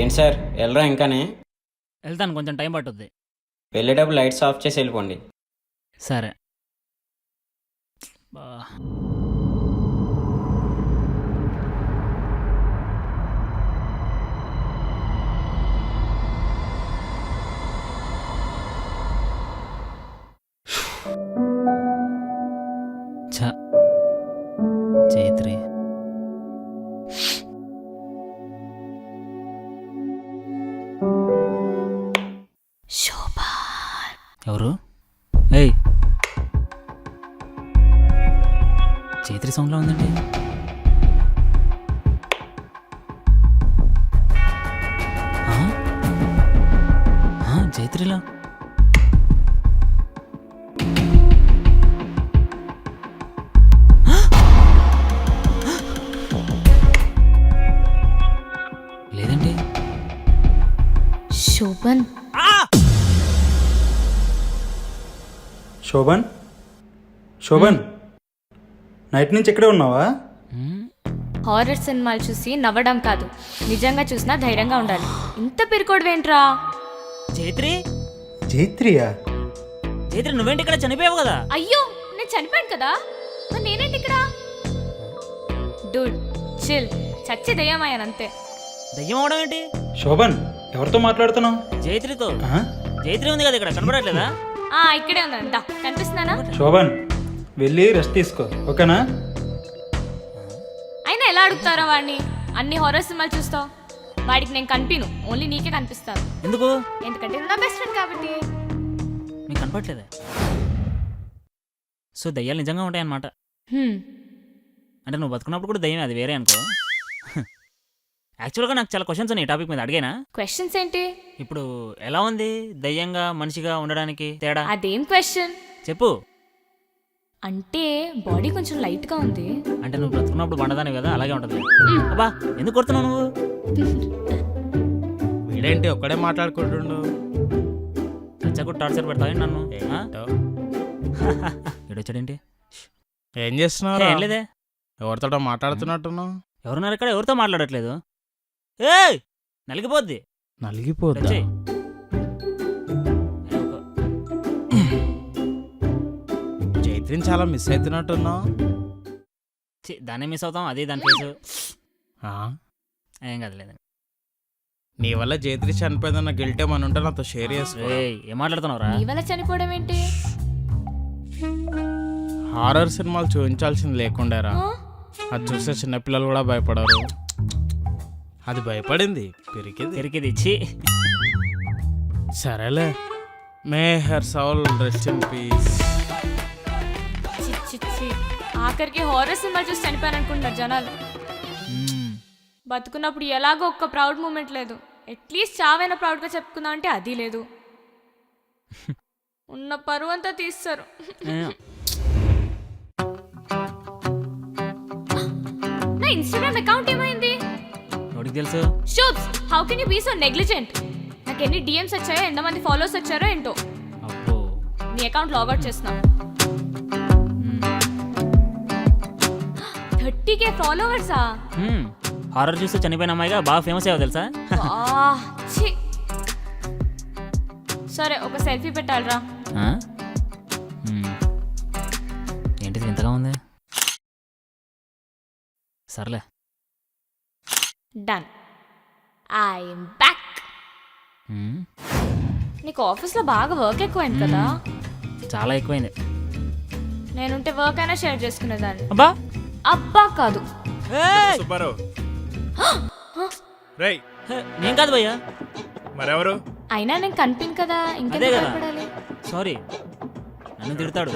ఏంటి సార్ వెళ్ళరా ఇంకానే? వెళ్తాను, కొంచెం టైం పట్టుద్ది. వెళ్ళేటప్పుడు లైట్స్ ఆఫ్ చేసి వెళ్ళిపోండి. సరే బా. ఛ, చైత్రి ఎవరు? ఏయ్, చైత్రి సౌండ్లో ఉందండి. చైత్రిలా లేదండి. శోభన్, శోభన్, శోభన్, నైట్ నుంచి ఇక్కడే ఉన్నావా? హారర్ సినిమాలు చూసి నవ్వడం కాదు, నిజంగా చూసినా ధైర్యంగా ఉండాలి. ఇంత పిరికోడువేంట్రా? చైత్రి, జైత్రియా? చైత్రి నువ్వేంటి ఇక్కడ? చనిపోయావు కదా. అయ్యో, నేను చనిపోయాను కదా, మరి నేనేంటి ఇక్కడ? డూడ్ చిల్, చచ్చి దయ్యమయ్యానంతే. దయ్యం అవడం ఏంటి? శోభన్, ఎవరితో మాట్లాడుతున్నావు? చైత్రితో. ఆ? చైత్రి ఉంది కదా ఇక్కడ, కనబడట్లేదా? ఇక్కడే ఉందంట. కనిపిస్తున్నానా? శోభన్, వెళ్ళి రెస్ట్ తీసుకో, ఓకేనా? అయినా ఎలా అడుగుతారా వాడిని? అన్ని హారర్ సినిమాలు చూస్తావు, వాడికి నేను కనిపిను, ఓన్లీ నీకే కనిపిస్తాను. ఎందుకు? ఎందుకంటే నువ్వు నా బెస్ట్ ఫ్రెండ్ కాబట్టి. మీకు కనపడలేదా? సో దయ్యాలు నిజంగా ఉంటాయన్నమాట. అంటే నువ్వు బతుకున్నప్పుడు కూడా దయ్యం, అది వేరే అనుకో. యాక్చువల్గా నాకు చాలా క్వశ్చన్స్ ఉన్నాయి ఈ టాపిక్ మీద, అడిగేనా? క్వశ్చన్స్ ఏంటి? ఇప్పుడు ఎలా ఉంది దయ్యంగా మనిషిగా ఉండడానికి తేడా? అదేం క్వశ్చన్? చెప్పు. అంటే బాడీ కొంచెం లైట్ గా ఉంది. అంటే నువ్వు బ్రతుకున్నప్పుడు బండదాని కదా, అలాగే ఉంటుంది. అబ్బా, ఎందుకు కొడుతున్నావు నువ్వు? వీడేంటి ఒక్కడే మాట్లాడుకుంటుండు? చచ్చకు టార్చర్ పెడతావు నన్ను. ఏడొచ్చాడేంటి? ఏం చేస్తున్నావు? ఏం లేదే. ఎవరితో మాట్లాడుతున్నట్టున్నావు? ఎవరున్నారు ఇక్కడ? ఎవరితో మాట్లాడట్లేదు. ఏయ్, నలిగిపోద్ది. నలిగిపోద్దా? వచ్చేయ్. చైత్రిని చాలా మిస్ అవుతున్నట్టున్నావు. దాన్నే మిస్ అవుతాం, అది దాని ఫేసు. ఏం కదలేదు. నీ వల్ల చైత్రి చనిపోయిందన్న గిల్ట్ ఏమని ఉంటే నాతో షేర్ చేసుకో. ఏం మాట్లాడుతున్నావురా? నీ వల్ల చనిపోవడం ఏంటి? హారర్ సినిమాలు చూపించాల్సింది లేకుండారా. అది చూస్తే చిన్నపిల్లలు కూడా భయపడరు. అది భయపడింది, పెరికిది ఇచ్చి. సరేలే, may her soul rest in peace. చిచ్చి, ఆఖరికి హారర్ సినిమాలు చూసి చనిపోయాను అనుకుంటారు జనాలు. బతుకున్నప్పుడు ఎలాగో ఒక్క ప్రౌడ్ మూమెంట్ లేదు. అట్లీస్ట్ చావైనా ప్రౌడ్గా చెప్పుకుందాం అంటే అది లేదు. ఉన్న పరువు అంతా తీస్తారు. నా ఇన్స్టాగ్రామ్ అకౌంట్ ఏమైంది? ఎవరికి తెలుసు? Whoops, how can you be so negligent? నాకు ఎన్ని డిఎమ్స్ వచ్చాయో, ఎంతమంది ఫాలోవర్స్ వచ్చారో ఏంటో. అబ్బో, నీ అకౌంట్ లాగౌట్ చేస్తున్నా. 30K ఫాలోవర్సా? హారర్ చూస్తే చనిపోయిన అమ్మాయిగా బాగా ఫేమస్ అయ్యావు తెలుసా? సరే, ఒక సెల్ఫీ పెట్టాలరా. ఏంటిది ఇంతగా ఉంది? సర్లే, డన్. I'm back. నీకు ఆఫీస్లో బాగా వర్క్ ఎక్కువైంది కదా? చాలా ఎక్కువైంది. నేనుంటే వర్క్ అయినా షేర్ చేసుకునేదాన్ని. అబ్బా అబ్బా కాదు, నేను కాదు భయ్యా. మరెవరు? అయినా నేను కనిపించను కదా, ఇంకా అదే కదా. భయపడాలి? సారీ, నన్ను తిడతాడు.